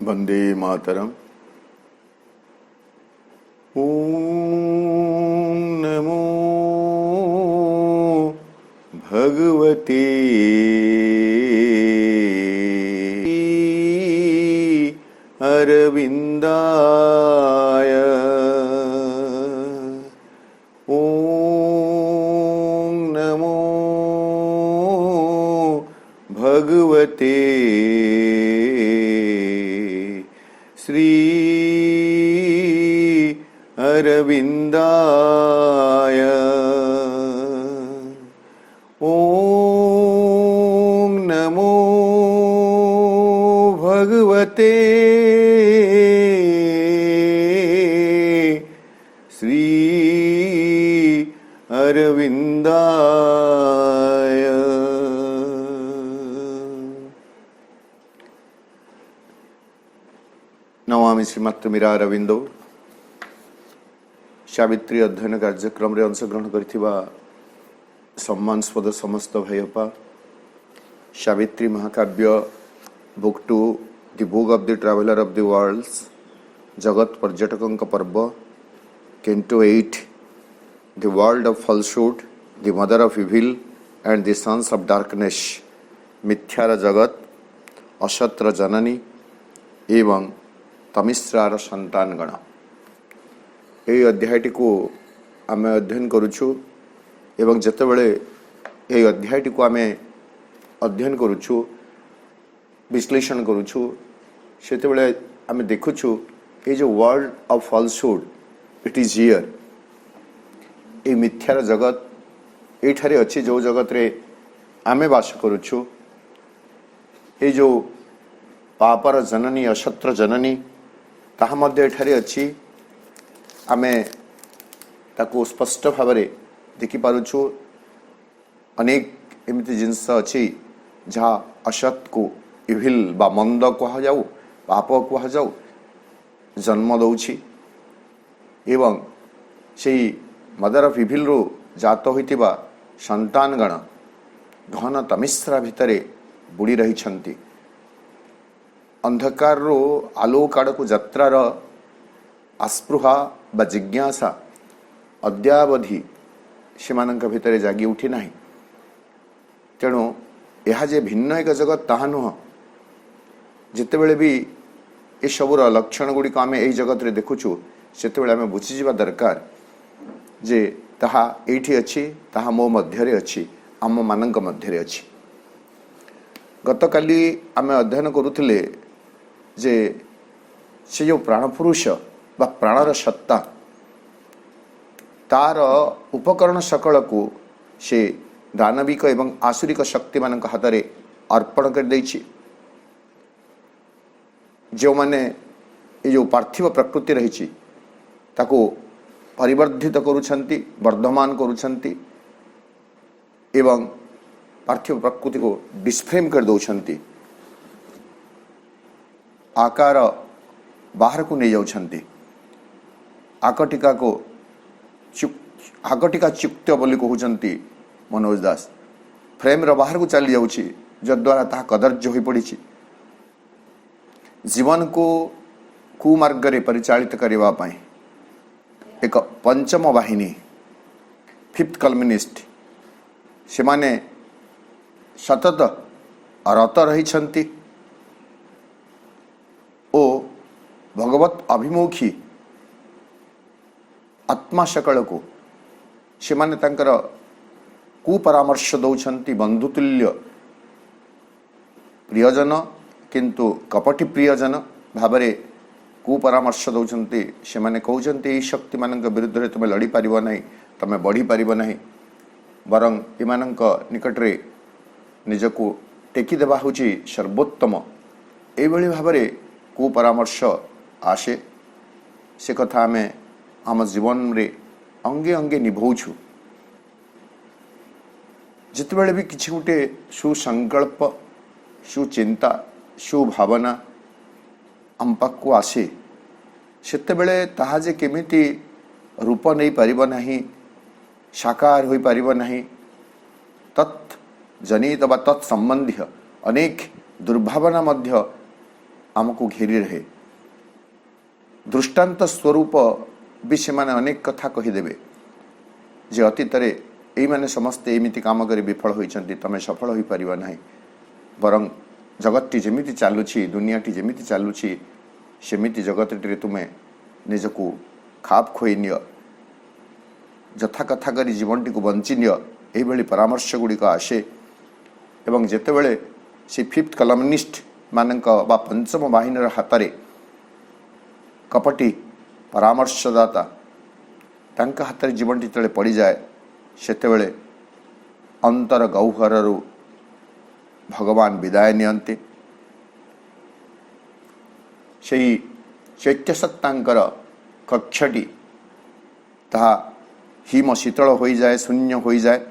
वंदे मातरम। ओम नमो भगवते अरविंदाय। ओम नमो भगवते श्री अरविंदाय। ओम नमो भगवते श्री अरविंदाय। नमामि श्रीमात्र मीरा अरविंदो। सावित्री अध्ययन कार्यक्रम रे अंशग्रहण करथिबा सम्मानस्पद समस्त भाईअपा, सावित्री महाकाव्य book 2 the book of the traveller of the worlds, जगत पर्यटकों पर्व, canto 8 the world of falsehood, the mother of evil and the sons of darkness, मिथ्यार जगत, असत्र जननी एवं तमिश्रार संतानगण। यही अध्यायटी को आम अध्ययन करुछु एवं जेतेबेले यही अध्यायटी को आम अध्ययन करुछु, विश्लेषण करुछु, सेतेबेले आम देखुछु ये जो world of falsehood it is here, ये मिथ्यार जगत एठारे अच्छी जो जगत रे आमे वास करुछु, ये जो पापर जननी अशत्र जननी ताहा मध्य एठारे अच्छी, आमे ताको स्पष्ट भाव में देखि पारुछु। अनेक एमती जिनस अच्छी जहाँ असत को इविल बा मंद कह जाऊ, पाप कह जाऊ जन्म दौछि एवं से मदर ऑफ इविल रो जात होइतिबा संतानगण घन तमिश्रा भितरे बुड़ी रही छंती। अंधकार रो आलोक आड़कू यात्रार आस्पृहा बा जिज्ञासा अद्यावधि सेमानंक भितरे जागी उठी नाही। तेणु यह जे भिन्न एक जगत ताहा नुह। जितेबेले भी ये सबूर लक्षण गुड़िक आम यही जगत रे देखुचु सेतेबेले आम बुझीजिबा दरकार जे ताहा एठी अछि, ताहा मो मध्यरे अछि, आम मानंक मध्यरे अछि। गतकाली आम अध्ययन करुथिले जे से जो प्राणपुरुष बा प्राणर सत्ता तार उपकरण सकल को से दानविक एवं आसुरिक शक्ति मान हाथ में अर्पण कर देछि। जो माने ये जो पार्थिव प्रकृति रही ताको परिवर्धित करुछंती, वर्धमान करुछंती एवं पार्थिव प्रकृति को डिस्फ्रेम कर दौछंती, आकार बाहर को नहीं जाउछंती। आकटिका को आकटिका चुक्त बोली कहउछंती मनोज दास। फ्रेम रो बाहर को चली जाउछि जद्वारा ता कदर्य होई पड़िछि। जीवन को कुमार्ग रे परिचालित करबा पई एक पंचम वाहिनी, फिफ्थ कॉलमिनिस्ट से माने सतत रत रही छंती ओ भगवत अभिमुखी आत्मा सकल को से माने तांकर कुपरामर्श दौछंती। बंधुतुल्य प्रियजन किंतु कपटी प्रियजन भावरे कुपरामर्श दौछंती। से माने कहउछंती एई शक्ति मानक विरुद्ध रे तुमे लड़ी पारिबो नाही, तुमे बढ़ी पारिबो नाही, बरं इमानक निकटरे निजको टेकी देबा होची सर्वोत्तम। एई भली भावरे कुपरामर्श आसे। से कथा आमे आम जीवन रे अंगे अंगे निभौछु। जितेबेले भी किछि गोटे सुसंकल्प, सुचिंता, सुभावना आम पाखु आसे सेतेबेले ताहा जे केमिति रूप नहीं पारिबो नाही, साकार होई पारिबो नाही, तत् जनित बा तत्संबंधी अनेक दुर्भावना मध्य आमको घेरी रहे। दृष्टांत स्वरूप भी से माने अनेक कथा कहीदेवे जे अतीत यही मैंने समस्ते एमती काम कर विफल होती, तमें सफल हो पार ना, बरं जगत जमी चलुची दुनियाटी जमी चलुची सेमिति जगत तुम्हें निजक खाप खोई नि, जथा कथा कर जीवन टी बंची नि, यही परामर्श गुड़िक आसे। एवं जितेबले से फिफ्थ कलमनिस्ट मानक बा पंचम बाहिनीर हाथ कपटी परामर्शदाता तांका हाथ में जीवन टी पड़ जाए, सेतेबले अंतर गौहर भगवान विदाय नियंती। से चैत्यसत्तांकर कक्षटी ताहा हिम शीतल हो जाए, शून्य हो जाए।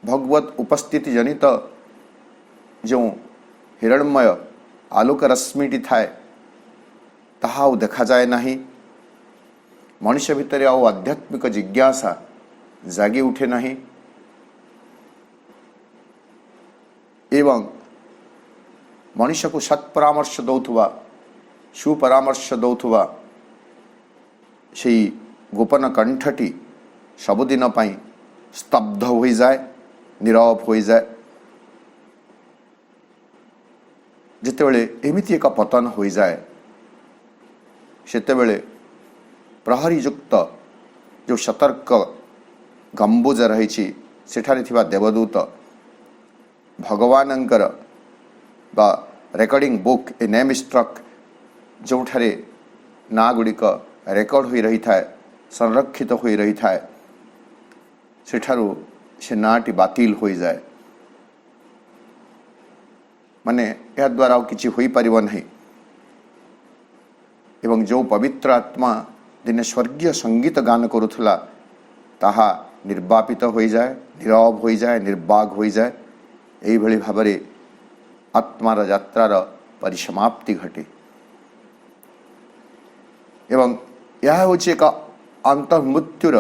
भगवत उपस्थिति जनित जो हिरणमय आलोक रश्मिटी थाए ताहा देखा जाए नहीं। मनुष्य भितर आउ आध्यात्मिक जिज्ञासा जागी उठे नहीं। एवं मनुष्य को सत्परामर्श दौथुवा सुपरामर्श दौथुवा से गोपन कंठटी सबुदिन पाई स्तब्ध हो जाए, नीरव हो जाए। जितेबले एमिति एक पतन हो जाए, सेतेबले प्रहरी युक्त जो सतर्क गंबुज रही सेठारे थिबा देवदूत भगवानंकर बा recording book a name struck जो ठारे ना गुड़िक रेकर्ड हो रही थाए, संरक्षित हो रही थाए, सेठारु से नाटी बातिल हो जाए। माने या द्वारा किसी हो पारिब नहीं। एवं जो पवित्र आत्मा दिने स्वर्गीय संगीत गान करुथला ताहा निर्वापित हो जाए, नीरव हो जाए, निर्बाग हो जाए। यही भली भाबरे आत्मार यात्रार परिसमाप्ति घटे। एवं यह होची एक अंतर्मृत्युर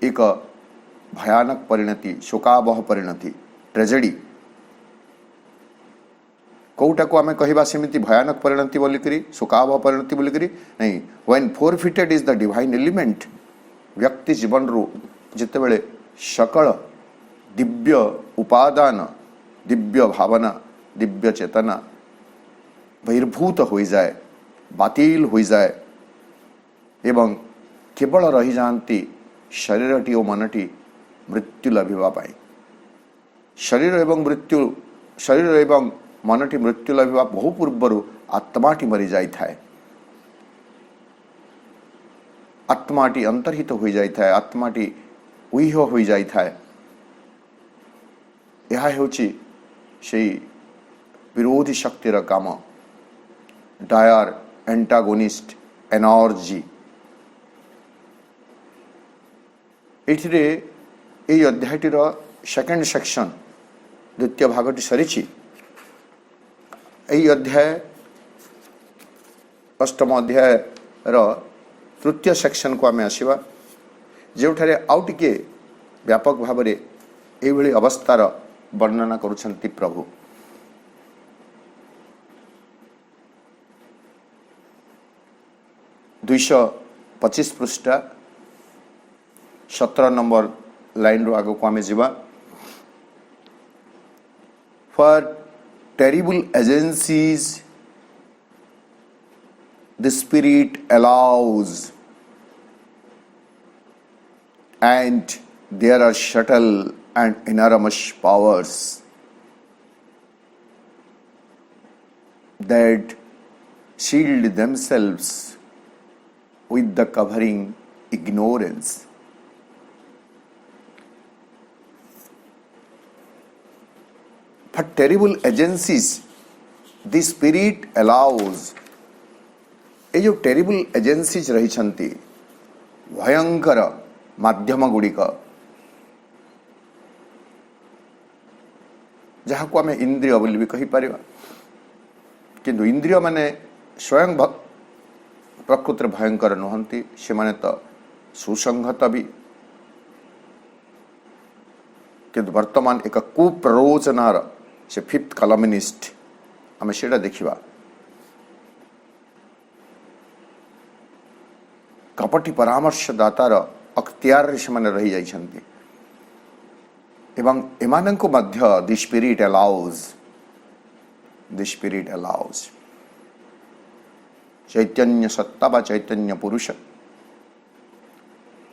एक भयानक परिणति, शोकावह परिणति, ट्रेजेडी। कौटा को आम कहवा सेमिति भयानक परिणति बोलिकी, शोकावह परिणति बोलिकी नहीं। When forfeited is the divine element, व्यक्ति जीवन रू जितेबले सकल दिव्य उपादान, दिव्य भावना, दिव्य चेतना बहिर्भूत हो जाए, बातिल हो जाए एवं केवल रही जाती शरीरटी और मनटी मृत्यु लभिबा पाई। शरीर एवं मृत्यु, शरीर एवं मनटी मृत्यु लभिबा बहु पूर्वर आत्माटी मरी जाई थाए। आत्माटी अंतर्हित हो जाई थाए, आत्माटी उह हो जाई थाए। यह होची से विरोधी शक्तिर काम, डायर एंटागोनिस्ट एनर्जी। ये अध्यायटीर सेकेंड सेक्शन द्वितीय भागटी सरी। यही अध्याय अष्टम अध्याय तृतीय सेक्शन को आम आसवा, जो आउ टिके व्यापक भाव में यही अवस्थार वर्णना करुछंती प्रभु। दुईश 25 पृष्ठा 17 नंबर लाइन रो आगो को आमे जीवा। For terrible agencies the spirit allows and there are subtle and enormous powers that shield themselves with the covering ignorance. For terrible agencies the spirit allows, ये जो टेरिबल एजेंसीज रही छंती भयंकर माध्यम गुड़िक जहाँ को आम इंद्रिय बोली भी कहीपर, किंतु इंद्रिय माने स्वयं प्रकृति भयंकर नुहंती, से माने तो सुसंगत भी। किंतु वर्तमान एक कुप्ररोचनार से फिफ्थ कलमनिस्ट आम से देखा कपटी परामर्शदातार अख्तियार से रही जाइछन्ति एवं एमानंको मध्य द स्पिरिट अलाउज चैतन्य सत्ता बा चैतन्य पुरुष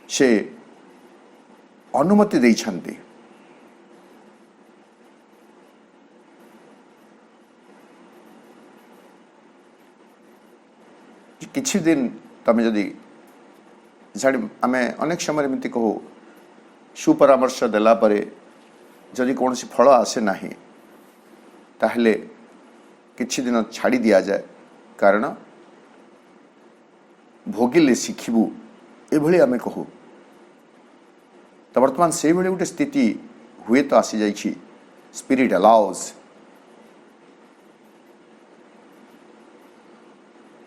से अनुमति देइछन्ति किछि दिन तमे जदि झाड़ी आम अनेक समय एमती कहू सुपरामर्श देला परे जदि कौन फल आसे ना ताहले किछि दिन छाड़ी दिया जाए कारण भोगिले शिखिबू एभली आम कहू तो वर्तमान से भली गोटे स्थिति हुए तो आसी जाइछि स्पिरिट अलाउज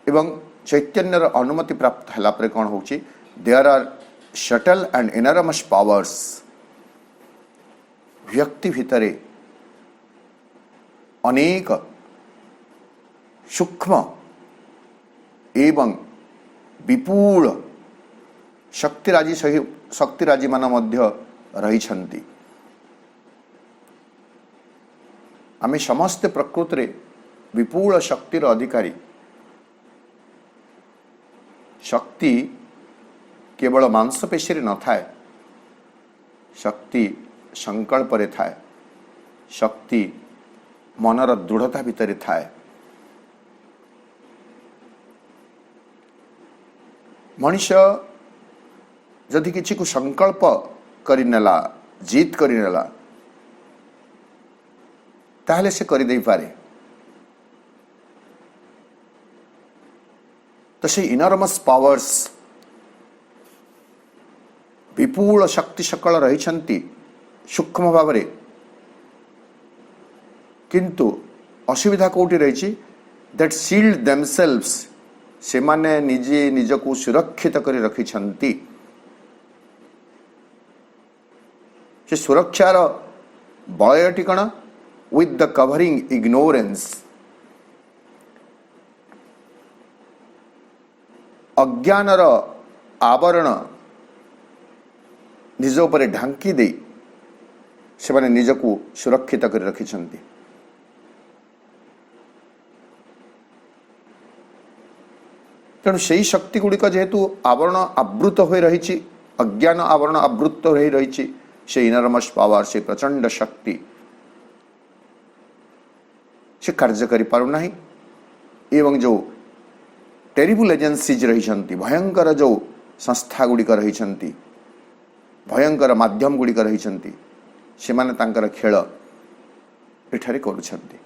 एवं चैतन्यर अनुमति प्राप्त हला परे कौन होछि there are subtle and enormous powers व्यक्ति भितरे अनेक सूक्ष्म एवं विपुल शक्तिराजी मान मध्य रहिछन्ति आमे समस्त प्रकृति रे विपुल शक्तिर अधिकारी शक्ति केवल मांसपेशी न थाए शक्ति संकल्प रे थाए शक्ति मनर दृढ़ता भितर थाए मनुष्य जदि किसी को संकल्प करिनेला जीत करिनेला ताहले से कर दे पारे तो से इनरमस पावर्स विपुल शक्ति सकल रहिछन्ति सूक्ष्म भाव में किंतु असुविधा कोटी रही दैट सील्ड देमसेल्व्स से माने निजे निजको सुरक्षित करी रखिछन्ति से सुरक्षार बलयटी कण विथ द कवरिंग इग्नोरेंस अज्ञानर आवरण निज उपरे ढांकी दे से माने निजको सुरक्षित कर रखिछन्ति तेणु से शक्ति गुड़िक जेहेतु आवरण आवृत हो रही अज्ञान आवरण आवृत हो रही से इनरमस पावर से प्रचंड शक्ति से कार्य करि पारु नाही एवं जो टेरिबल एजेंसीज रही भयंकर जो संस्था गुड़िक रही भयंकर माध्यम गुड़िक रही से माने तांकर खेल एठारे करुछन्ति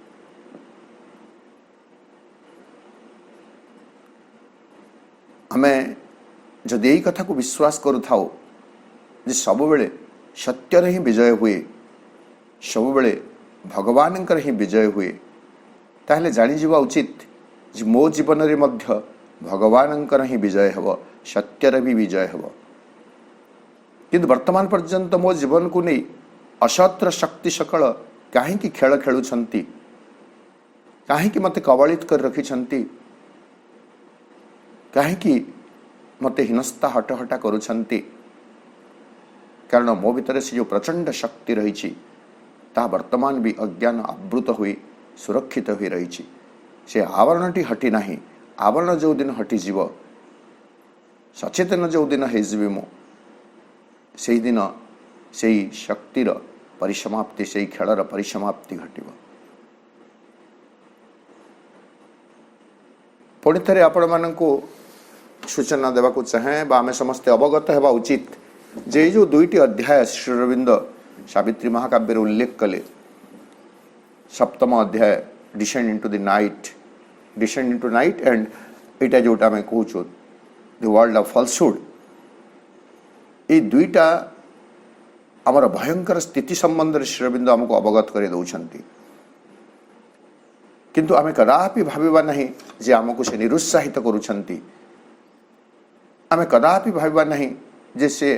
आमे जदि यही कथा को विश्वास करू थाओ जे सब बेले सत्यर ही विजय हुए सब बेले भगवान ही विजय हुए ताहले जानी जीवा उचित जे मो जीवन रे मध्य भगवान ही विजय हब सत्यर भी विजय हब किंतु वर्तमान पर्यंत मो जीवन को नहीं असत्र शक्ति सकल कहीं खेल खेलुछन्ति कहीं मते कबलित कर रखिछन्ति कहीं मते हिनस्ता हटहटा करुछन्ति कारण मो भीतर से जो प्रचंड शक्ति रही ता वर्तमान भी अज्ञान आवृत हुई सुरक्षित हुई रही से आवरणटी हटी नहीं आवरण जो दिन हटिजीव सचेतन जो दिन हो मो से दिन से शक्तिर परिसमाप्ति से खेलर परिसमाप्ति घटिव पुणी थे आपण मानू सूचना देवाक चाहे आम समस्ते अवगत होगा उचित जे जो दुईटी अध्याय श्री अरविंद सावित्री महाकाव्य उल्लेख कले सप्तम अध्याय डिसेंड इनटू नाइट एंड इटा जोटा आम कहूँ द वर्ल्ड ऑफ फॉल्सहुड ये दुईटा आमर भयंकर स्थिति संबंध में श्री अरविंद आमको अवगत कर दौरान किंतु आम कदापि भाविबा नहीं जे आमको से निरुत्साहित करुछन्ति आम कदापि भाविबा नहीं जे से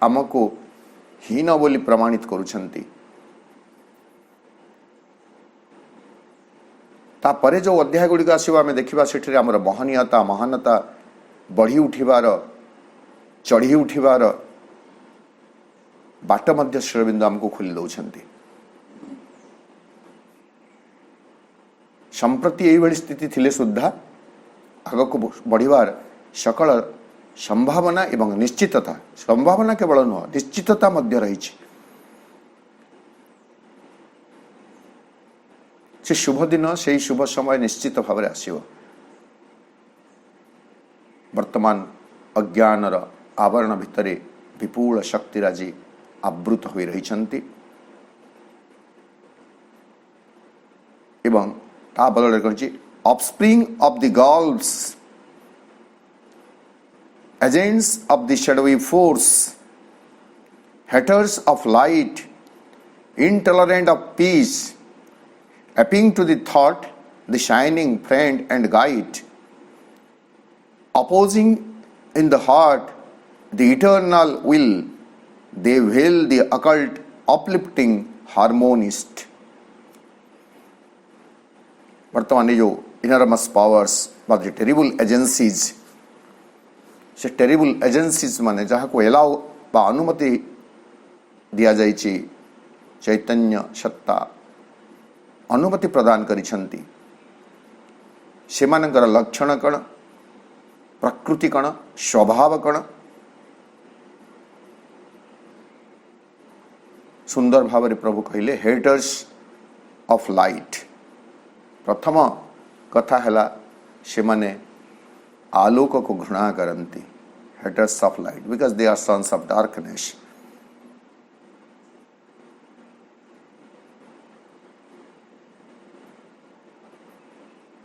आमको हीन बोली प्रमाणित करुछन्ति तापरे जो अध्याय गुड़िक आसो आम देखा से आमर महनीयता महानता बढ़ी उठिबार चढ़ी उठिबार बाट मध्य श्री अरविंद आमको खोली दौरान। संप्रति यही स्थिति थिले सुद्धा आग को बढ़िबार सकल संभावना एवं निश्चितता, संभावना केवल नुह निश्चितता मध्य रही। से शुभ दिन से शुभ समय निश्चित भाव में आसव। वर्तमान अज्ञानर आवरण भितर विपुल शक्तिराजी आवृत हो रही एवं ता बदल कही offspring of the gods, agents of the shadowy force, haters of light, intolerant of peace, appealing to the thought, the shining friend and guide, opposing in the heart the eternal will, they will the occult uplifting harmonist। वर्तमान जो इनरमस powers बा the terrible agencies, से terrible agencies माने जहाँ को allow बा अनुमति दिया जाइछि, चैतन्य सत्ता अनुमति प्रदान करिछन्ति, सेमानकर लक्षण कण, प्रकृति कण, स्वभाव कण सुंदर भाव रे प्रभु कहले हेटर्स ऑफ लाइट। प्रथम कथा हैला से माने आलोक को घृणा करती, haters of light, because they are sons of darkness.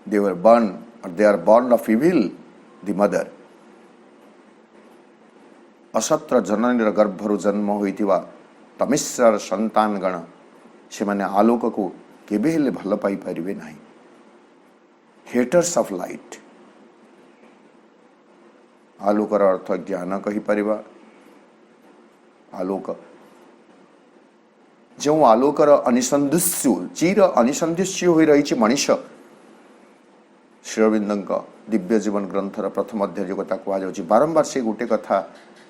They were born or they are born of evil the mother. असत्र जननी गर्भरु जन्म होइतिवा तमिश्र संतान गण से माने आलोक को केबे हेले भल पाई परिबे नाही। हेटर्स ऑफ लाइट, आलोकर अर्थ ज्ञान कही परिबा। आलोक जो आलोकर अनिसंधिष्यु चिर अनिसंधिष्यु हो रही मनीष, श्री अरविंद दिव्य जीवन ग्रंथर प्रथम अध्याय जो कथा कह बारंबार से गोटे कथा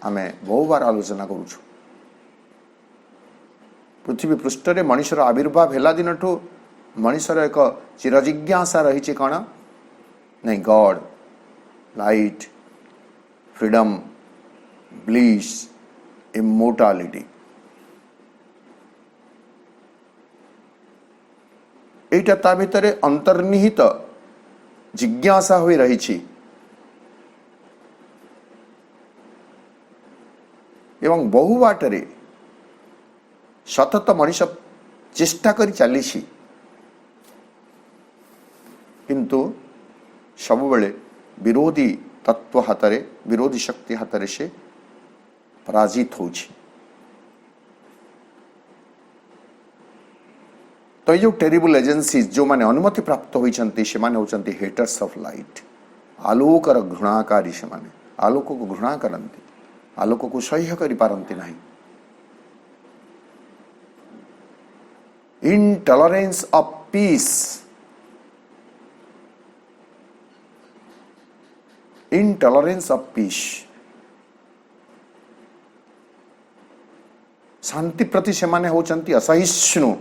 आम बहु बार आलोचना करुछु। पृथ्वी पृष्ठ रे मनीषर आविर्भाव हेला दिन ठू मनीषर एक चिरजिज्ञासा रही कौन नहीं, गॉड, लाइट, फ्रीडम, ब्लिस, इमोर्टालिटी। एटा ता भितरे अंतर्निहित जिज्ञासा होई रही छी एवं बहु बाटरे सतत मनीष चेष्टा करी चली, किंतु सबुबले विरोधी तत्व हाथ में, विरोधी शक्ति हाथ में से पराजित हो। तो ये जो टेरिबल एजेंसी जो माने अनुमति प्राप्त होती से माने होचंती हेटर्स ऑफ लाइट, आलोकर घृणाकारी। से माने आलोक को घृणा करती, आलोक को सह्य करि पारंती नहीं। Intolerance of peace, intolerance of peace, शांति प्रति से माने होचंती असहिष्णु।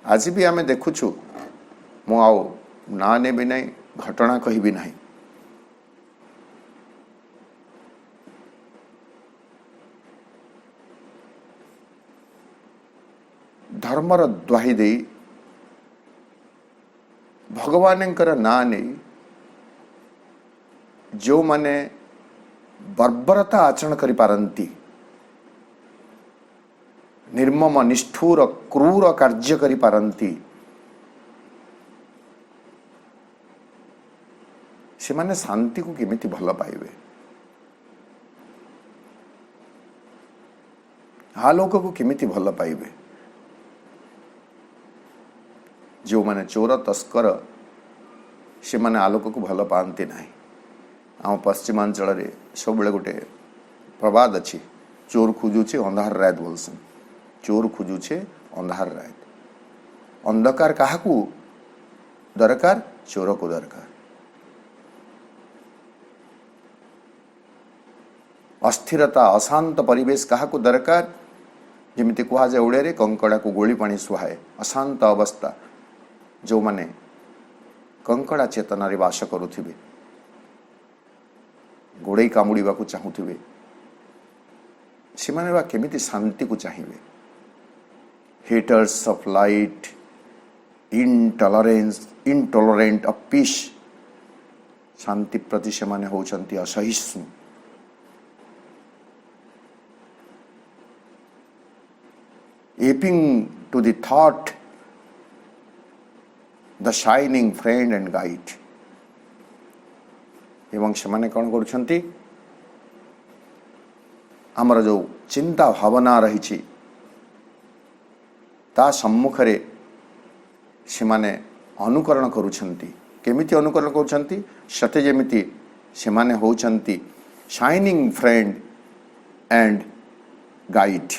आज भी आमे देखुछु, मु आओ ना ने भी नहीं, घटना कही भी नहीं। धर्मर द्वाही दे भगवानंकर ना नहीं जो माने बर्बरता आचरण करि पारंती, निर्मम निष्ठुर क्रूर कार्य करि पारंती, से माने शांति को केमिति भल पाइबे, आलोक को केमिति भल पाइबे। जो माने चोर तस्कर से माने आलोक को भल पाती ना। आम पश्चिमांचल रे सब बेले गोटे प्रवाद अच्छी, चोर खोजुचे अंधार रात बोलसन, चोर खोजुचे अंधार रात। अंधकार काहाकू दरकार, चोर को दरकार। अस्थिरता अशांत परिवेश क्या दरकार, जमिति कहुए ओडिया कंकड़ा को गोली पानी सुहाए। अशांत अवस्था जो माने कंकड़ा चेतना रे वास करुथिबे, गोड़े कामुड़ा को चाहूथिबे, सेमाने बा केमिति शांति को चाहिए। Haters of light, intolerant of peace, शांति प्रति से माने होचंती असहिष्णु। Aping to the thought the shining friend and guide. एवं से माने कौन करुछंती, आमर जो चिंता भावना रही ता सम्मुखरे से माने अनुकरण करुछंती। केमिति अनुकरण करुछंती, सते जेमिति से माने होचंती शाइनिंग फ्रेंड एंड गाइड।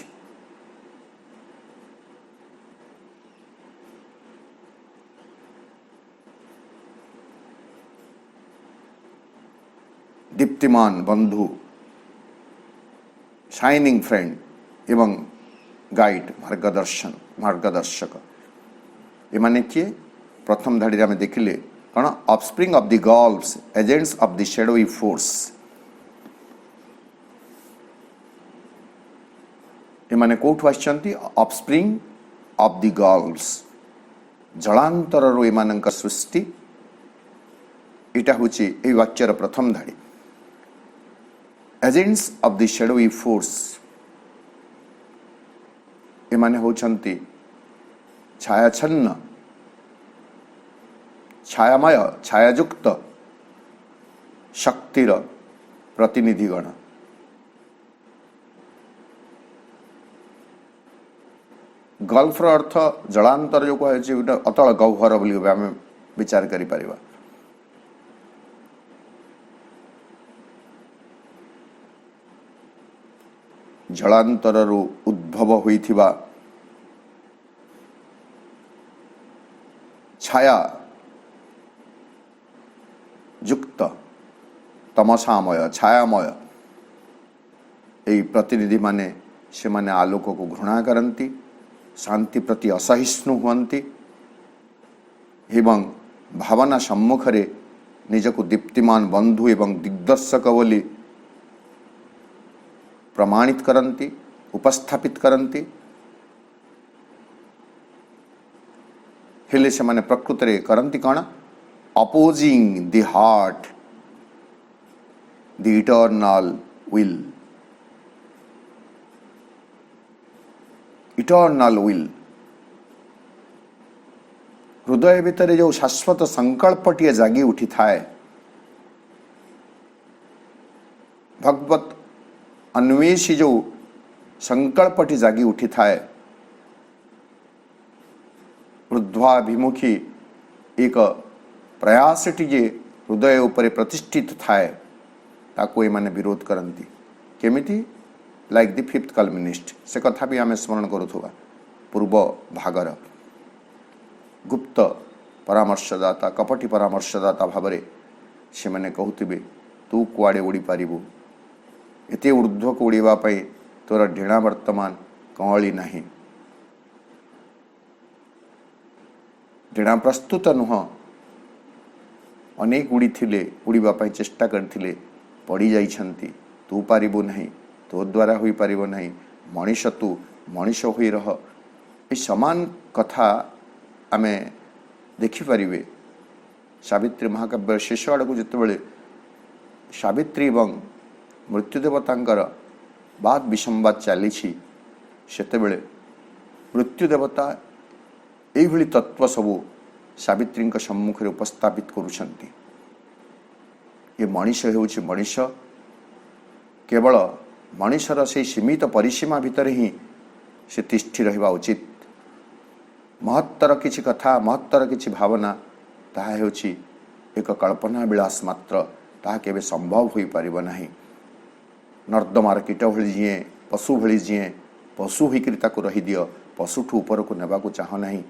दीप्तिमान बंधु, शाइनिंग फ्रेंड एवं गाइड, मार्गदर्शक। एमाने किए प्रथम धाड़ी में देखिले कौन, offspring of the gulfs, agents of the shadowy force. एमाने कोठु आछंती, ऑफस्प्रिंग ऑफ द गॉल्स, जलांतर रो एमानक सृष्टि। इटा होची ए वाक्यर प्रथम धाड़ी। Agents of the shadowy force, एमाने होचंती छायाछन्न, छायामय, छायायुक्त शक्तिर प्रतिनिधिगण। गल्फर अर्थ जलांतर जो कहे अतल गह्वर बोली आम विचार करिपरिबा। जलांतर उद्भव होइथिबा छाया युक्त तमसामय, छायामय यही प्रतिनिधि माने से माने आलोक को घृणा करती, शांति प्रति असहिष्णु हुअन्ति एवं भावना सम्मुखरे निजको दीप्तिमान बंधु एवं दिग्दर्शक बोली प्रमाणित करती, उपस्थापित करती। हेले से माने प्रकृत रे करती कौन, opposing the heart the eternal will. Eternal will, हृदय भितर जो शाश्वत संकल्पटीए जागी उठी थाए, भगवत अन्वेषी जो संकल्पटी जागी उठी थाए, ऊर्ध्वाभिमुखी एक प्रयासटी जे हृदय उपरे प्रतिष्ठित थाए, ताको एमाने विरोध करती। केमिति, लाइक द फिफ्थ कॉलमिनिस्ट। से कथा भी आम स्मरण करुवा पूर्व भागर। गुप्त परामर्शदाता, कपटी परामर्शदाता भावरे से माने कहूथिबे, तू कुआडे उड़ी पारिबु, एते ऊर्ध्व को उड़ीबा पई तोर ढीणा वर्तमान कौली नहीं। ढीणा प्रस्तुत नुह, अनेक उड़ी थिले, उड़ीबा पई चेष्टा करथिले, पड़ी जाइछंती। तू पारिबु नहीं, तो द्वारा होई पारिबो नहीं। मनीष तू मनीष होई रह। ए समान कथा आमे देखि परिबे सावित्री महाकाव्य शेष आड़क जितेबाला सावित्री एवं मृत्युदेवतांकर बाद विसंवाद चली सेतेबेले मृत्युदेवता यही तत्व सबू सावित्री सम्मुखें उपस्थापित करुछंती। ये मनीष होउछि मनीष, केवल मनीषर से सीमित परिसीमा भितर ही से तिष्ठि रहिबा उचित। महत्तर किछि कथा, महत्तर किछि भावना, ताहा हेउछि एक कल्पना विलास मात्र, ताहा केबे संभव होई परिबो नाही। नर्दमार कीट भली जीए, पशु भली जीए, पशु होकर रही दियो, पशुठू ऊपर को नेबा को चाह नहीं।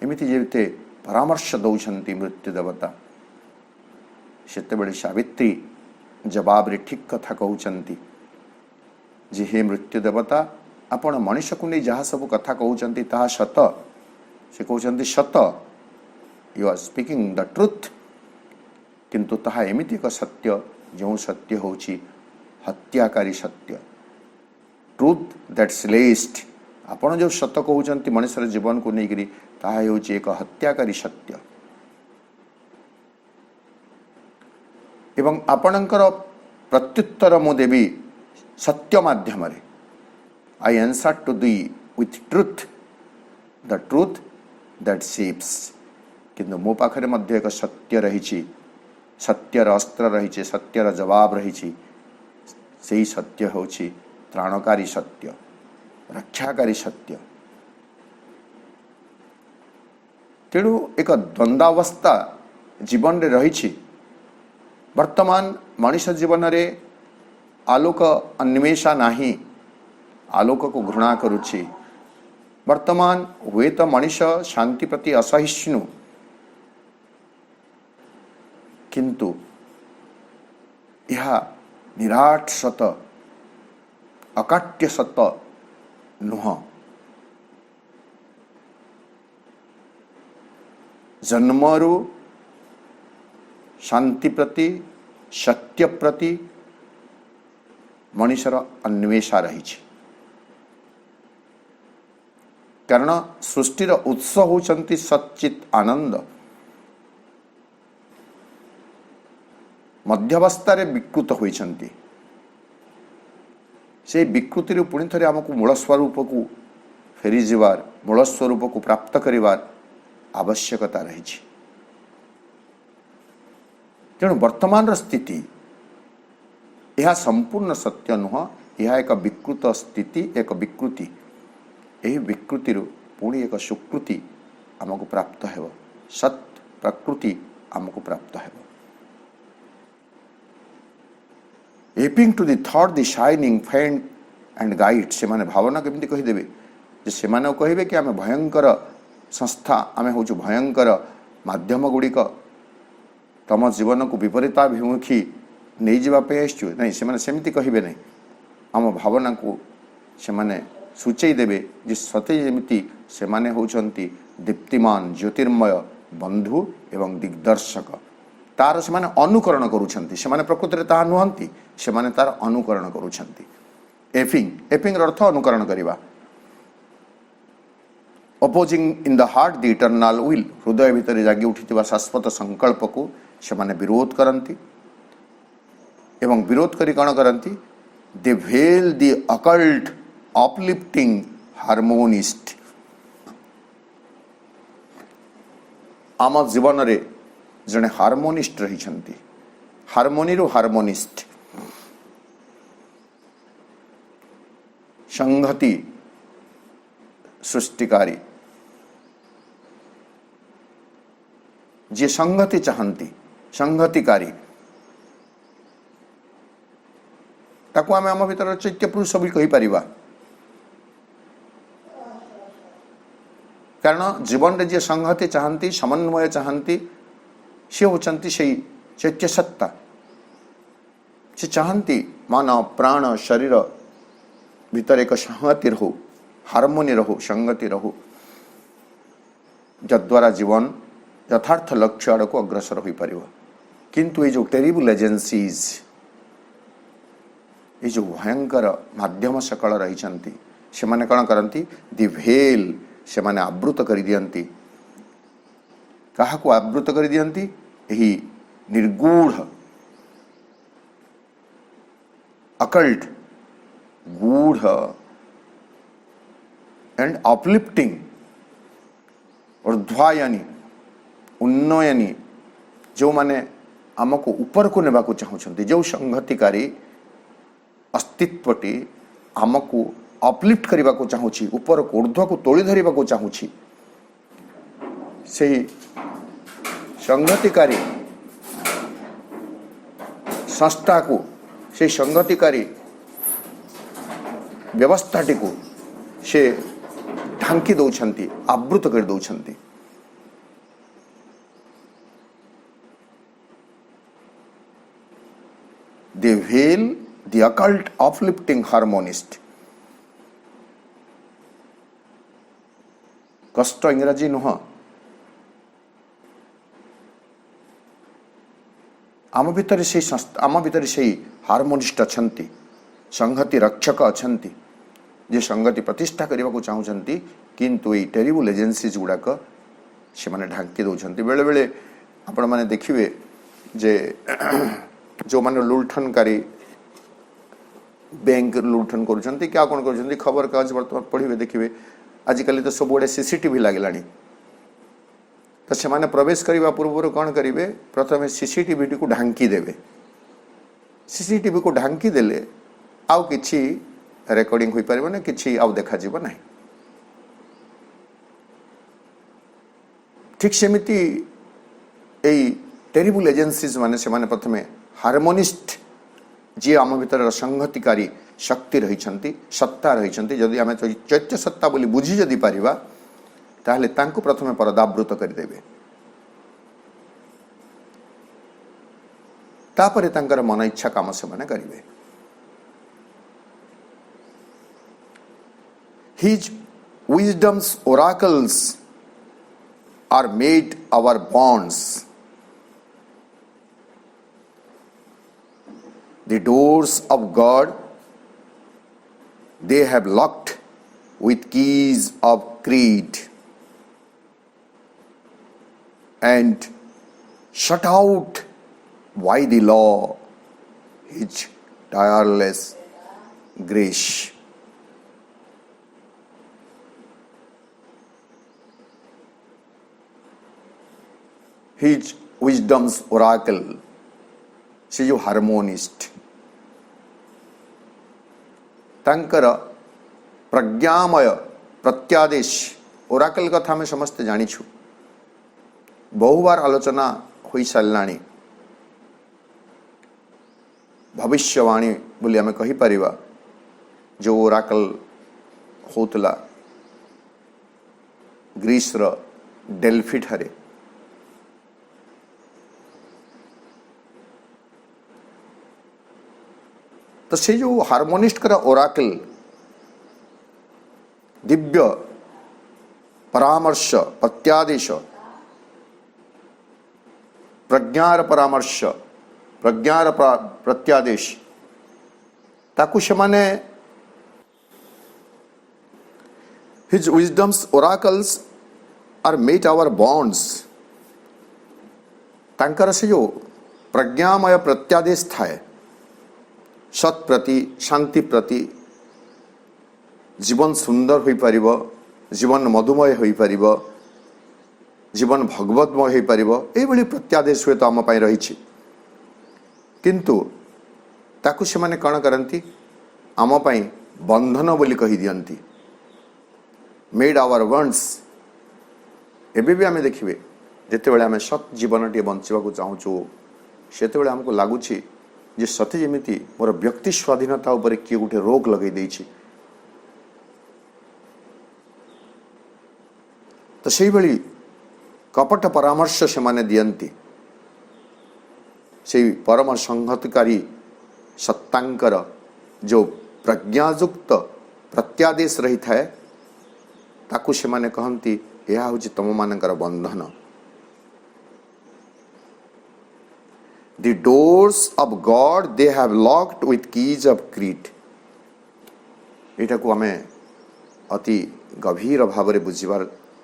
एमिति जेते परामर्श दौरान मृत्यु देवता सेतेबेले सावित्री जवाब रे ठीक कथा कहउचंती जे हे मृत्यु देवता आपण मनुष्य को नहीं जहाँ सब कथा कहउचंती ताहा सत से कहउचंती सत you are speaking the truth किंतु ताहा एमिति एक सत्य जो सत्य होची हत्याकारी सत्य ट्रुथ दैट स्लेस्ट आपण जो सत कहउचंती मनुष्य जीवन को नहीं ताहा होची एक हत्याकारी सत्य एवं आपणकर प्रत्युत्तर मु देवी सत्य माध्यम रे I answer to the with truth the truth that saves किंतु मो पाखरे मध्य एक सत्य रही सत्यर अस्त्र रही सत्यर जवाब रही से सत्य होची त्राणकारी सत्य रक्षाकारी सत्य तेणु एक द्वंद्वावस्था जीवन रे रही वर्तमान मनुष्य जीवन रे आलोक अन्वेषा नाही आलोक को घृणा करुछि वर्तमान हुए तो मनुष्य शांति प्रति असहिष्णु किंतु यह निराट सत अकाट्य सत नुह जन्मरु शांति प्रति सत्य प्रति मनुष्यर अन्वेषा रही कारण सृष्टिर उत्स होचंती सच्चित आनंद मध्यावस्था विकृत होइछंती से विकृति पुणी थे आमको मूल स्वरूप को फेरी जीवार मूल स्वरूप को प्राप्त करिवार आवश्यकता रही तेणु वर्तमान स्थिति यह संपूर्ण सत्य नुह यह एक विकृत स्थिति एक विकृति यही विकृति पुणी एक सुकृति आमको प्राप्त है सत प्रकृति आमको प्राप्त है aping to the thought the shining friend and guide से माने भावना केमती कहीदेवे जे से माने कहिबे कि आमे भयंकर संस्था आमे होचु भयंकर माध्यम गुड़िक तम जीवन को विपरीताभिमुखी नहीं जावाई आसचु नहीं से सेमती कहे नहीं आम भावना को से माने सूचई देवे जे सते जेमिति से माने होचंती दीप्तिमान ज्योतिर्मय बंधु एवं दिग्दर्शक तार से माने अनुकरण करुछंती से माने प्रकृति रे ताहा नुहंती से माने तार अनुकरण करुछंती एफिंग एफिंग अर्थ अनुकरण करिवा opposing in the heart the eternal will हृदय भितर जागी उठिथिबा शाश्वत संकल्प को से माने विरोध करंती एवं विरोध करी कण करंती they veil the occult uplifting harmonist आम जीवन रे जने हार्मोनिस्ट रही हार्मोनी रो हार्मोनिस्ट संहति सृष्टिकारी जे संगति चाहती संगतिकारी ताकू आम आम भीतर चैत्य पुरुष भी कही परिबा कारण जीवन रे जे संगति चाहती समन्वय चाहती से होचंती से चैत्य सत्ता से चाहती मन प्राण शरीर भीतर एक संहति रहो हार्मोनी रहो संगति रहो जद्वारा जीवन यथार्थ लक्ष्य आड़ को अग्रसर हो पार किंतु ये जो टेरिबल एजेंसीज ये जो भयंकर माध्यम सकल रही से माने कौन करती दि भेल से माने आवृत कर दियंती कहा को आवृत कर दियंती यही निर्गूढ़ अकल्ट गूढ़ एंड अपलिफ्टिंग ऊर्ध्वायनी उन्नयनी जो माने आमको ऊपर को नेबा को चाहते जो संगतिकारी अस्तित्वटी आमको अपलिफ्ट करने को चाहूँगी ऊपर को ऊर्ध्व को तोली धरने को चाहूँगी से संगतिकारी संस्था को से संगतिकारी व्यवस्थाटी को से ढांकी दौरान आवृत कर दौरान they veil the occult uplifting harmonist. कष्ट इंग्राजी नुह आम भितर से आम भितर से हार्मोनिस्ट अच्छा संहति रक्षक अच्छा जे संगति प्रतिष्ठा करने को चाहूँगी किंतु ये टेरिबल एजेंसीज गुड़ाक से माने ढांकी दौरान बेले बेले आपण मैंने देखिए जे जो मैंने लुंठनकारी बैंक लुंठन करुँच क्या कौन कर खबर कागज बर्तमान पढ़े देखिए आजिकल तो सब सीसीटीवी लगलानी तो से माने प्रवेश करने पूर्व कौन करेंगे प्रथम सीसीटीवी को ढांकी देवे सीसीटीवी को ढांकी देले आउ किछि रेकर्डिंग हो पारे ना किछि आउ देखा जीव ना ठीक सेमिति एई टेरिबल एजेंसीज माने से माने प्रथमे हार्मोनिस्ट जी आम भीतर संहतिकारी शक्ति रही सत्ता रही जदि आम चैत्य सत्ता बोली बुझी जदि पारिबा ताहले तांको प्रथमे परदावृत करदेवे तापरे तांकर मन इच्छा काम से माने करिवे His wisdom's oracles are made our bonds. The doors of God they have locked with keys of creed and shut out by the law his tireless grace. His wisdom's oracle से जो हार्मोनिस्ट तांकर प्रज्ञामय प्रत्यादेश Oracle कथा में समस्त जानिछु बहुबार आलोचना होई सारलाणी भविष्यवाणी बोली आमे कहि परिबा जो ओराकल होतला ग्रीस र डेल्फी ठारे तो से जो हार्मोनिस्ट करा ओराकल दिव्य परामर्श प्रत्यादेश प्रज्ञार परामर्श प्रज्ञार प्रत्यादेश ताकु से माने his wisdom's oracles are made our bonds तांकर से जो प्रज्ञामय प्रत्यादेश थाए सत् प्रति शांति प्रति जीवन सुंदर हो पारिबो जीवन मधुमय हो पारिबो जीवन भगवतमय हो पारिबो ए भली प्रत्यादेश हुए तो आम पाई रही किंतु ताकु से माने कौन करती आम पाई बंधन बोली कही दियंती मेड आवर वंड्स एबे भी आमे देखिबे जेते बेले आमे सत् जीवन टे बंचिबा को चाहूचु सेते बेले हमको लागुची जे सते जेमिति मोर व्यक्ति स्वाधीनता उपर किए गोटे रोक लगे देछि तो सेही भली कपट परामर्श से माने दियंती से परम संहतकारी सत्तांकर जो प्रज्ञायुक्त प्रत्यादेश रही थाए ताकु से माने कहंती यह होछि तम मानकर बंधन The doors of God they have locked with keys of creed. एटा को हमें अति गभीर भाव में बुझिबार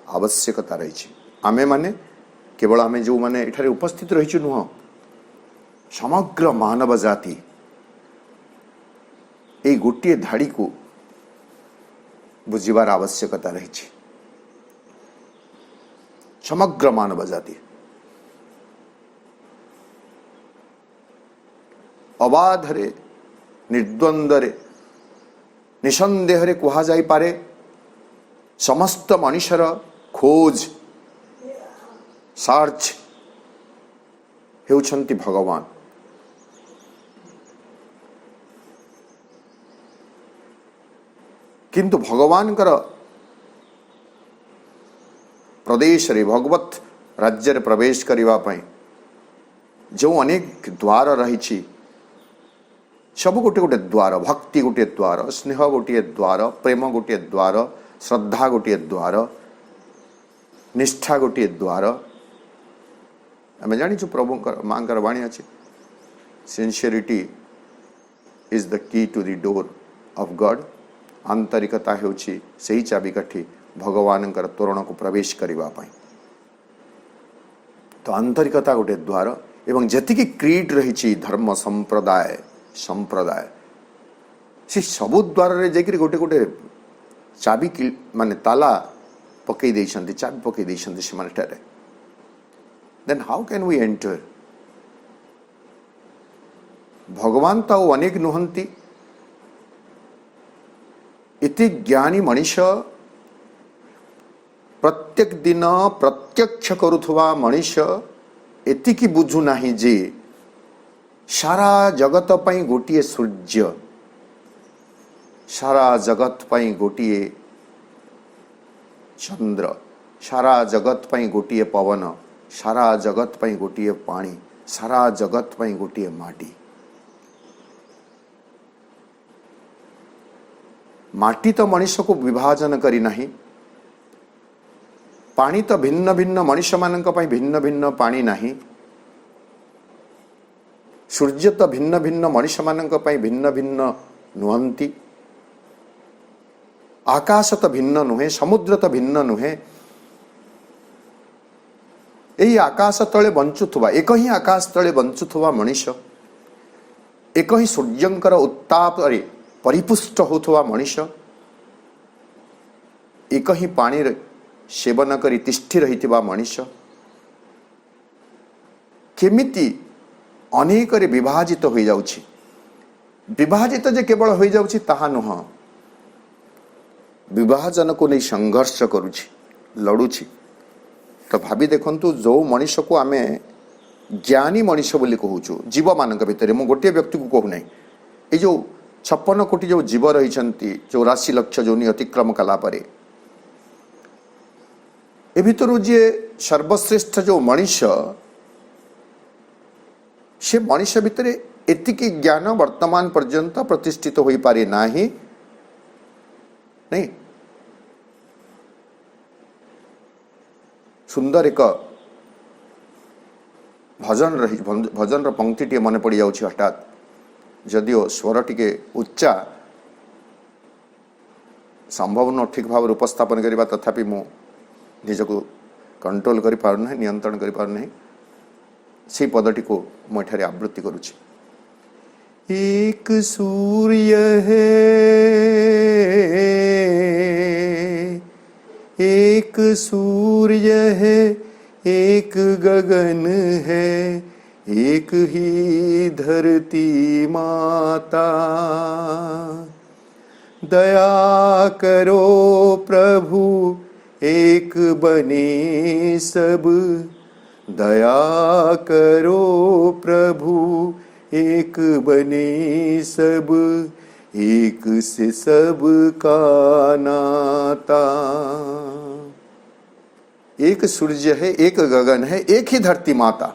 आवश्यकता रही आमे माने केवल आमे जो माने एठारे उपस्थित रही नुह समग्र मानव जाति ए गोटे धाड़ी को बुझिबार आवश्यकता रही समग्र मानव जाति अबाधरे निर्द्वंदरे निसंदेहरे कहा जाई पारे समस्त मनुष्यर खोज सर्च हेउछंती भगवान किंतु भगवान कर प्रदेश रे भगवत राज्य रे प्रवेश करिवा पई जो अनेक द्वार रही सब गोटे गोटे द्वार, भक्ति गोटे द्वार, स्नेह गोटे द्वार, प्रेम गोटे द्वार, श्रद्धा गोटे द्वार, निष्ठा गोटे द्वार। आम जानी प्रभु माँ वाणी अच्छे, sincerity is the key to the door of God. आंतरिकता होची सही चाबिकाठी भगवान तोरण को प्रवेश करने। तो आंतरिकता गोटे द्वार एवं जतिक क्रीड रही धर्म संप्रदाय संप्रदाय से सबु द्वार रे जाकर गोटे गोटे चाबी माने ताला पकई देछंती, चाबी पकई देछंती से माने टारे। Then how can we enter? भगवान तो अनेक नुहंती, इति ज्ञानी मनीष प्रत्येक दिन प्रत्यक्ष करुथुवा मनीष एतिकी बुझु नाही जे सारा जगत पई गोटिए सूर्य, सारा जगत पई गोटिए चंद्र, सारा जगत पई गोटिए पवन, सारा जगत पई गोटिए पानी, सारा जगत पई गोटिए माटी। माटी तो मनुष्य को विभाजन करी नहीं, पानी तो भिन्न भिन्न मनुष्य मानक पई भिन्न भिन्न पानी नहीं, सूर्य तो भिन्न भिन्न मनुष्य मानक पई भिन्न भिन्न नुहंती, आकाश तो भिन्न नुहे, समुद्र तो भिन्न नुहे। यही आकाश तले बंचुथुवा, एक ही आकाश तले बंचुथुवा मनुष्य, एक ही सूर्यंकर उत्ताप परिपुष्ट होथुवा मनुष्य, एक ही पानी सेवन करी तिष्ठि रहिथिबा मनुष्य केमिति अनेक विभाजित हो जाउछि। विभाजित जे केवल हो जाउछि ताहा नुह, विभाजन को नहीं संघर्ष करुछि, लड़ुछि। तो भाभी देखंतु जो मनुष्य को आमे ज्ञानी मनुष्य बोली कहूछु, जीव मानक भितर मु गोटे व्यक्ति को कहू नहीं, ए जो 56 कोटी जो जीव रही 84 लक्ष जोनि अतिक्रम कला परे ए भितर जे सर्वश्रेष्ठ जो मनुष्य, से मनुष्य भितर एतिकी ज्ञान वर्तमान पर्यंत प्रतिष्ठित हो पारे नाही नहीं। सुंदर एक भजन रही, भजन पंक्ति टी मन पड़ जाउछि हठात, जदिओ स्वर टिके उच्चा संभव न ठीक भाव उपस्थापन करबा, तथापि मु निजको कंट्रोल करि पार नहीं, नियंत्रण करि पार नहीं। से पदटी को मुझे आवृत्ति करुछि। एक सूर्य है, एक सूर्य है, एक गगन है, एक ही धरती माता। दया करो प्रभु एक बने सब, दया करो प्रभु एक बने सब, एक से सब का नाता। एक सूर्य है, एक गगन है, एक ही धरती माता।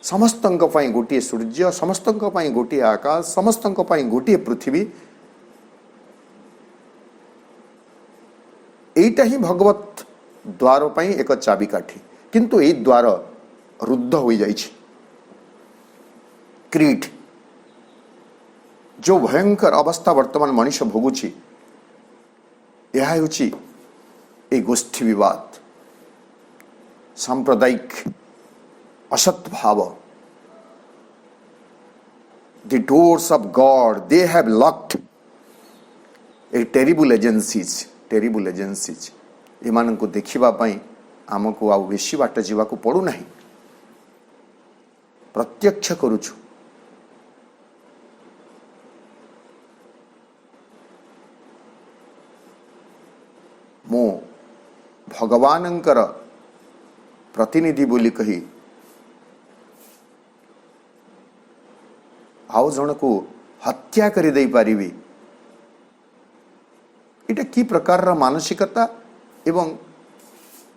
समस्तंक पाई गोटिए सूर्य, समस्तंक पाई गोटिए आकाश, समस्तंक पाई गोटिए पृथ्वी। एटा ही भगवत द्वार पाई एक चाबिकाठी, किंतु ए द्वार रुद्ध हो जाइछि। क्रीड जो भयंकर अवस्था वर्तमान मनुष्य भोगुछि, यह होछि ए गोष्ठी विवाद, सांप्रदायिक असत भाव। The doors of God they have locked A terrible agencies, terrible agencies. एमान को देखिबा पई आमको आ बेसी बाट जीवा को पड़ू नहीं, प्रत्यक्ष करुछु। मो भगवानंकर प्रतिनिधि बोली कही आउ जन को हत्या करि दे पारिबी। इटा की प्रकार मानसिकता एवं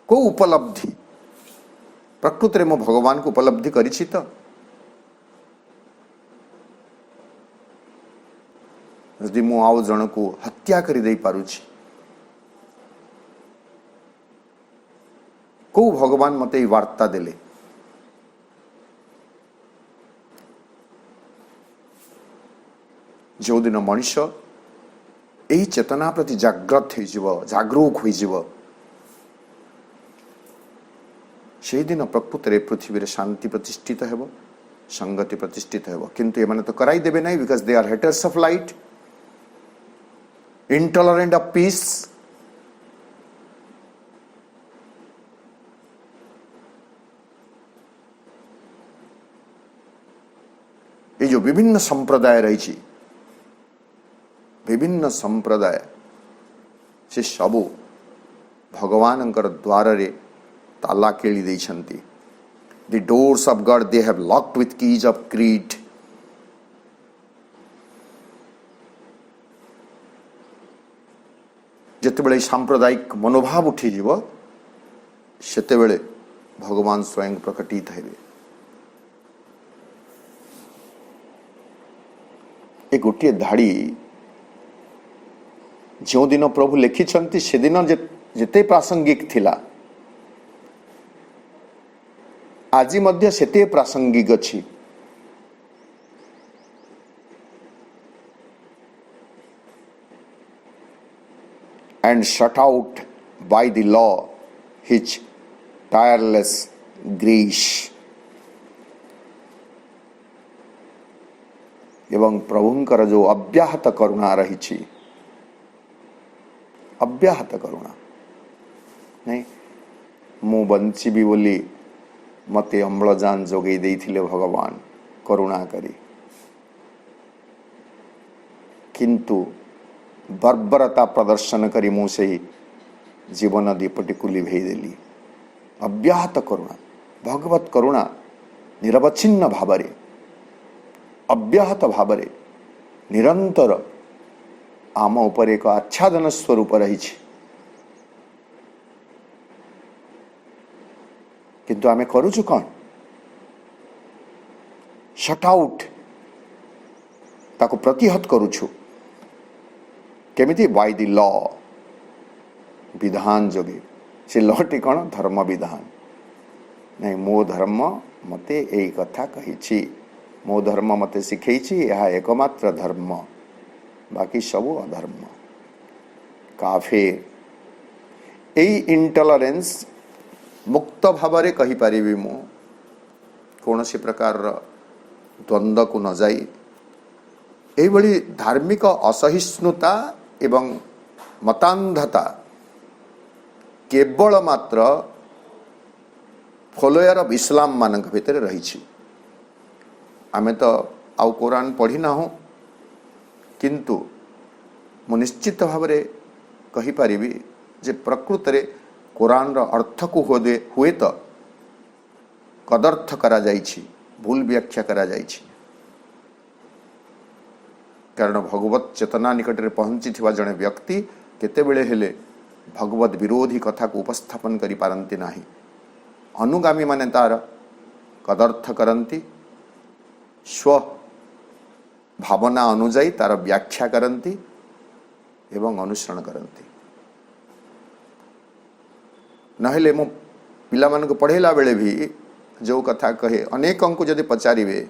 को उपलब्धि? प्रकृति में मो भगवान को उपलब्धि करिछि तो ଯଦି ମୁଁ ଆଉ ଜଣକୁ ହତ୍ୟା କରିଦେଇ ପାରୁଛି, କୋଉ ଭଗବାନ ମୋତେ ଏଇ ବାର୍ତ୍ତା ଦେଲେ? ଯେଉଁଦିନ ମଣିଷ ଏହି ଚେତନା ପ୍ରତି ଜାଗ୍ରତ ହୋଇଯିବ, ଜାଗରୁକ ହୋଇଯିବ, ସେହିଦିନ ପ୍ରକୃତରେ ପୃଥିବୀରେ ଶାନ୍ତି ପ୍ରତିଷ୍ଠିତ ହେବ, ସଂଗତି ପ୍ରତିଷ୍ଠିତ ହେବ। କିନ୍ତୁ ଏମାନେ ତ କରାଇ ଦେବେ ନାହିଁ, because they are haters of light, intolerant of peace, ये जो विभिन्न संप्रदाय रही, विभिन्न संप्रदाय से सबू भगवान द्वार रे ताला केली देइछंती। The doors of God they have locked with keys of creed. ଯେତେବେଳେ ସାମ୍ପ୍ରଦାୟିକ ମନୋଭାବ ଉଠିଯିବ, ସେତେବେଳେ ଭଗବାନ ସ୍ୱୟଂ ପ୍ରକଟିତ ହେବେ। ଏ ଗୋଟିଏ ଧାଡ଼ି ଯେଉଁଦିନ ପ୍ରଭୁ ଲେଖିଛନ୍ତି ସେଦିନ ଯେତେ ପ୍ରାସଙ୍ଗିକ ଥିଲା, ଆଜି ମଧ୍ୟ ସେତେ ପ୍ରାସଙ୍ଗିକ ଅଛି। And shut out by the law his tireless grace. एवं प्रभुंकर जो अव्याहत करुणा रही, अव्याहत करुणा नहीं, मु बंचीबी बोली मते अम्लजान जोगई देइथिले भगवान करुणा करी, किंतु बर्बरता प्रदर्शन करी मु से जीवन दीपटी को लिभेदेली। अव्याहत करुणा, भगवत करुणा निरवच्छिन्न भावरे, अव्याहत भावरे निरंतर आम उपर एक आच्छादन स्वरूप रही, किंतु आमे करूछु कौन? शट आउट, ताको प्रतिहत करूछु। केमिति? बाय द लॉ, विधान जोगे। से लॉटी कौन? धर्म विधान। नहीं, मो धर्म मते यही कथा कही, मो धर्म मते शिखई, यह एकमात्र धर्म, बाकी सब अधर्म। काफे यही इंटॉलरेंस मुक्त भाव कही पारिबी मु, कौन सी प्रकार द्वंद्व को न जाई। यही भली धार्मिक असहिष्णुता एवं मतांधता केवल मात्र फॉलोअर ऑफ इस्लाम मानक भितर रही। आमे तो आउ कुरान पढ़ी ना हो, किंतु मु निश्चित भाव कही पारिबी जे प्रकृत रे कुरान रो अर्थ को हुए तो कदर्थ करा जाइछि, भूल व्याख्या करा जाइछि। कारण भगवत चेतना निकट में पहुंची जड़े व्यक्ति केतेबेले हेले भगवत विरोधी कथा को उपस्थापन करि पारंती नाही। अनुगामी माने तार कदर्थ करंती, स्व भावना अनुजाई तार व्याख्या करंती एवं अनुसरण करंती। नहेले मु पिला मन को पढ़ेला बेले भी जो कथा कहे अनेकों को जदि पचारिबे,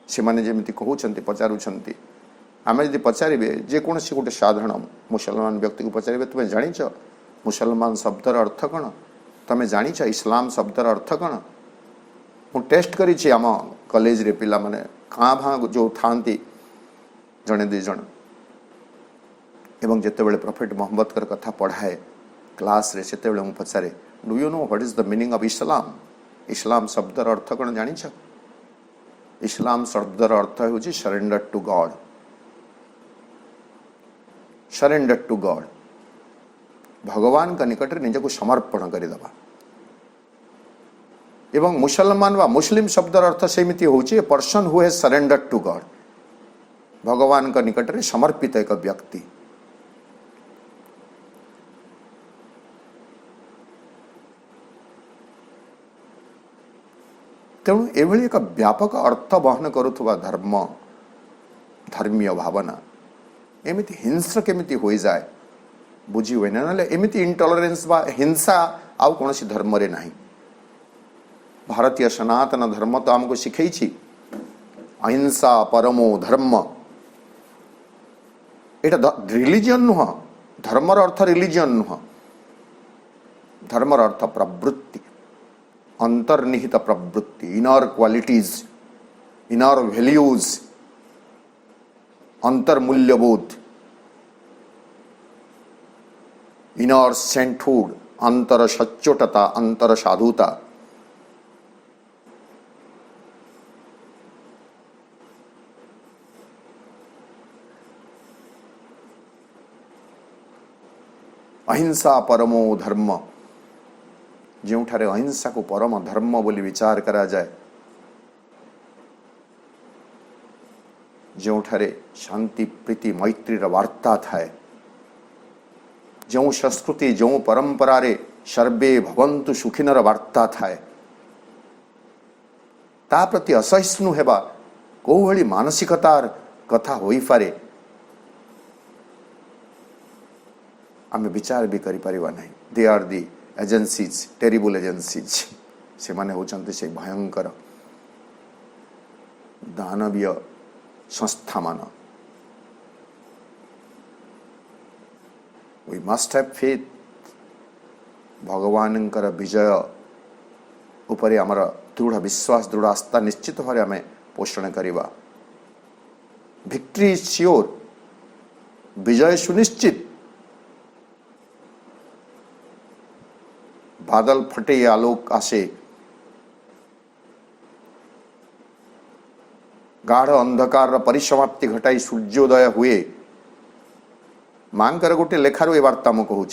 से माने जेमिति कहउछंती पचारुछंती, आमे जदि पचारिबे जेकोसी गोटे साधारण मुसलमान व्यक्ति को पचारिबे, तुमे जानिछ मुसलमान शब्दर अर्थ कौन? तमे जानिछ इस्लाम शब्दर अर्थ कौन? मु टेस्ट करिछि आम कॉलेज रे पिला माने खाँ भाँ जो थांती जने दुई जन, एवं जेतेबेले प्रॉफेट मोहम्मद कर कथा पढ़ाए क्लास रे, सेतेबेले मु पचारे, do you know what is the meaning of Islam? Islam शब्दर अर्थ कौन जानिछ? इस्लाम शब्दर अर्थ होची surrender to God, surrender to God, भगवान का निकट निज को समर्पण करदेवा। एवं मुसलमान वा मुस्लिम शब्दर अर्थ सेमिति होची a person who has surrender to God, भगवान का निकट रे समर्पित एक व्यक्ति। तेणु एभली एक व्यापक अर्थ बहन करुवा धर्म धर्मीय भावना एमिति हिंस्र केमिति होई जाए बुझी हुए ना एमिति इंटॉलरेंस बा हिंसा आउ कौन सी धर्म रे नहीं। भारतीय सनातन धर्म तो आमको शिखई अहिंसा परमो धर्म एटा रिलीजन नुह धर्मर अर्थ रिलीजन नुह धर्मर अर्थ प्रवृत्ति अंतर्निहित प्रवृत्ति इनर क्वालिटीज इनर वैल्यूज अंतर्मूल्यबोध इनर सेंटहुड अंतर सच्चोटता अंतर साधुता अहिंसा परमो धर्म जोठारे अहिंसा को परम धर्म बोली विचार करा जाए जोठारे शांति प्रीति मैत्री वार्ता थाए जो संस्कृति जो परंपरा रे सर्वे भवन्तु सुखिनर वार्ता थाए ता प्रति असहिष्णु हेबा को भली मानसिकतार कथा होई पारे आमे विचार भी करि परिबा नहीं। They are the agencies terrible agencies से माने होचंते से भयंकर दानवीय संस्था मान। वी मस्ट हैव फेथ भगवानंकर विजय उपरे आमर दृढ़ विश्वास दृढ़ आस्था निश्चित भाव आम पोषण करवा। विक्ट्री इज श्योर विजय सुनिश्चित। बादल फटे आलोक आसे गाढ़ अंधकार परिसमाप्ति घटाई सूर्योदय हुए मांकर गोटे लेखार ए वार्ता मु कहूँ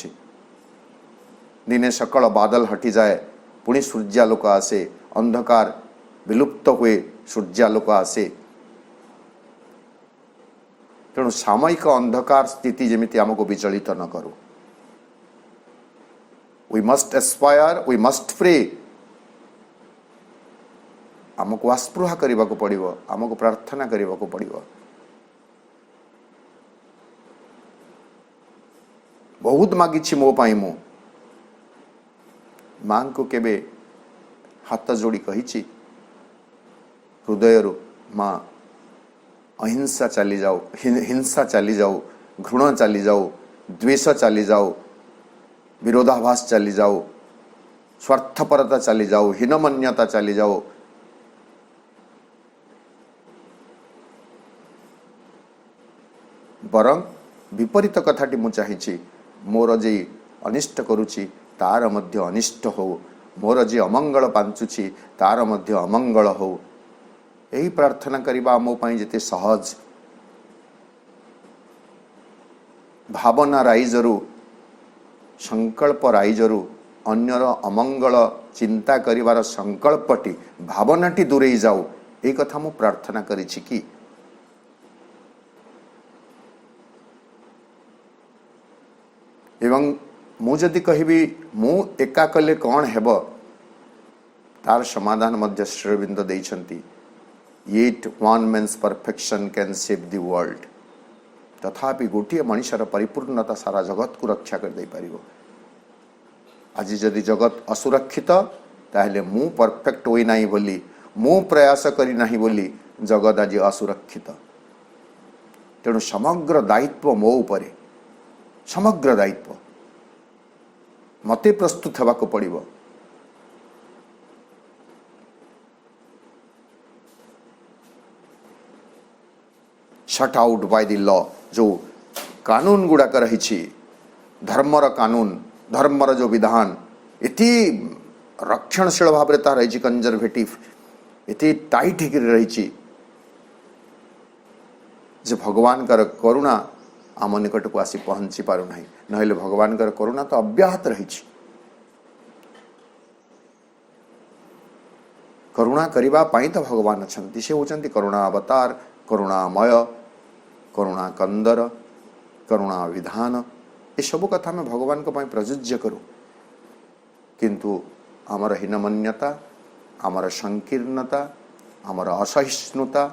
दिने सकल बादल हटि जाए पुणी सूर्यालोक आसे अंधकार विलुप्त हुए सूर्यालोक आसे। तेणु सामयिक अंधकार स्थिति जमिति आमको विचलित न करू। We must aspire, we must pray. आमको आस्पृहा करने को पड़िबो, आमको प्रार्थना करने को पड़िबो। बहुत मागिछि मो पाई मु मां को केबे हाथ जोड़ी कहिछि हृदयरु मां अहिंसा चली जाओ हिंसा चली जाओ घृणा चली जाओ द्वेष चली जाओ विरोधाभास चली जाओ स्वार्थपरता चली जाओ हीनमन्यता चली जाओ बरं विपरीत कथाटी मु चाहिछि मोर जे अनिष्ट करुछि तार मध्य अनिष्ट हो मोर जे अमंगल पांचुछि तार मध्य अमंगल हो। यही प्रार्थना करबा मो पई जेते सहज भावना राइजरु संकल्प राइजरु अन्यर अमंगल चिंता करिवार संकल्पटी भावनाटी दूरे जाऊ ए कथा मु प्रार्थना करिछि कि एवं मु जदि कहबी मु एका कले कौन हेब तार समाधान मध्य श्री अरविंद देइछंती yet one man's perfection can save the world. तथापि गोटे मनुष्यर परिपूर्णता सारा जगत को रक्षा कर दे पारिबो। आज जदि जगत असुरक्षित ताहले मु परफेक्ट होई नाही बोली मु प्रयास करी नाही बोली जगत आज असुरक्षित। तेणु समग्र दायित्व मो उपरे समग्र दायित्व मते प्रस्तुत हेबाको पड़िबो। Shut out by the law जो कानून गुड़ाक रही धर्मर कानून धर्मर जो विधान इति रक्षणशील भाव में रही कंजरभेटिव इति टाइट होकर रही जे भगवान कर करुणा आम निकट को आसी पहुंची पारु नहीं नहले भगवान कर करुणा तो अव्याहत रही। करुणा करिबा पाई तो भगवान अछंती से होचंती करुणा अवतार करुणामय करुणा कंदर करुणा विधान ये सब कथा में भगवान को प्रजुज्य करूँ किंतु आमर हीनमन्यता आमर संकीर्णता आमर असहिष्णुता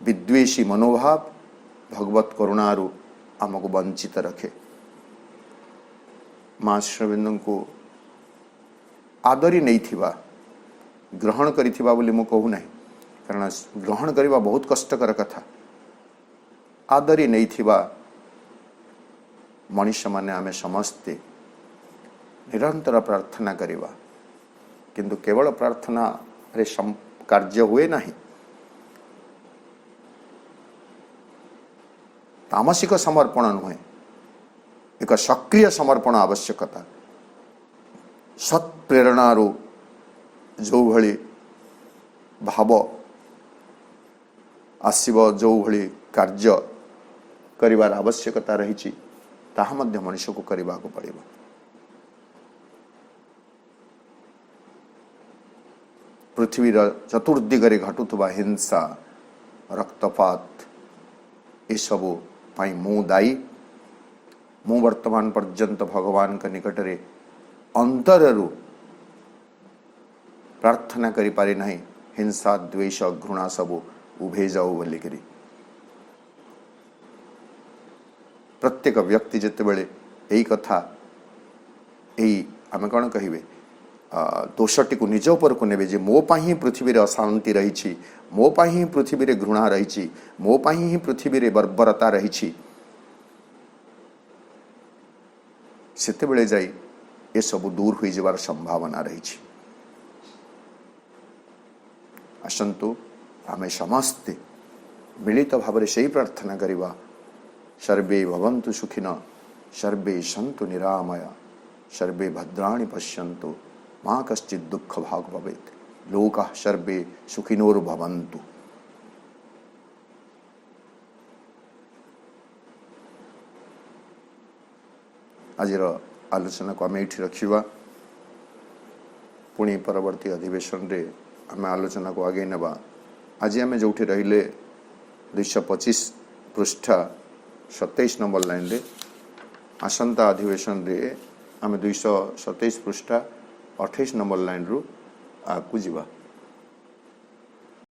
विद्वेषी मनोभाव भगवत करुणारू आमको वंचित रखे। माँ श्रीअरविंद को आदरी नहीं थिबा ग्रहण करिथिबा बोली मु कहू नहीं, कारण ग्रहण करवा बहुत कष्टकर कथा। आदरी नहीं थिबा मनुष्य माने आमे समस्ते निरंतर प्रार्थना करिबा, किंतु केवल प्रार्थना रे कार्य हुए नहीं। तामसिक समर्पण नुहे, एक सक्रिय समर्पण आवश्यकता। सत्प्रेरणारू जो भली भाव आसीबो, जो भली कार्य करिवार आवश्यकता रही ताहा मध्य मनुष्य को करने को पड़ेगा। पृथ्वी चतुर्दिगरे घटुवा हिंसा रक्तपात ये सबू पाई मु दायी। मु वर्तमान पर्यंत भगवान का निकट रे अंतररू प्रार्थना करि पारि नहीं, हिंसा द्वेष घृणा सबू उभे जाऊ बोलिकी। प्रत्येक व्यक्ति जिते बड़े यही कथा यही आम कौन कहे दोषटी को निज उपर को नेबे जे मो पाई ही पृथ्वी रे अशांति रही, मो पाई ही पृथ्वी रे घृणा रही, मो पाई ही पृथ्वी रे बर्बरता रही। सेते बेले जाई ये सब दूर हो जावार संभावना रही। आसंतु आमे समस्ते मिलित भाव से प्रार्थना करिबा, सर्वे भवन्तु सुखिनः, सर्वे सन्तु निरामया, सर्वे भद्राणि पश्यन्तु, मा कश्चित् दुःख भाग् भवेत्, लोकाः सर्वे सुखिनोर्भवन्तु। आजिर आलोचना को आम ये रखा, पुणी परवर्ती अधिवेशन रे आम आलोचना को आगे नेबा। आज आम जो रहिले 225 पृष्ठा 27 नंबर लाइन रे, आसंता अधिवेशन रे आम 227 पृष्ठा 28 नंबर लाइन रु आगु जीवा।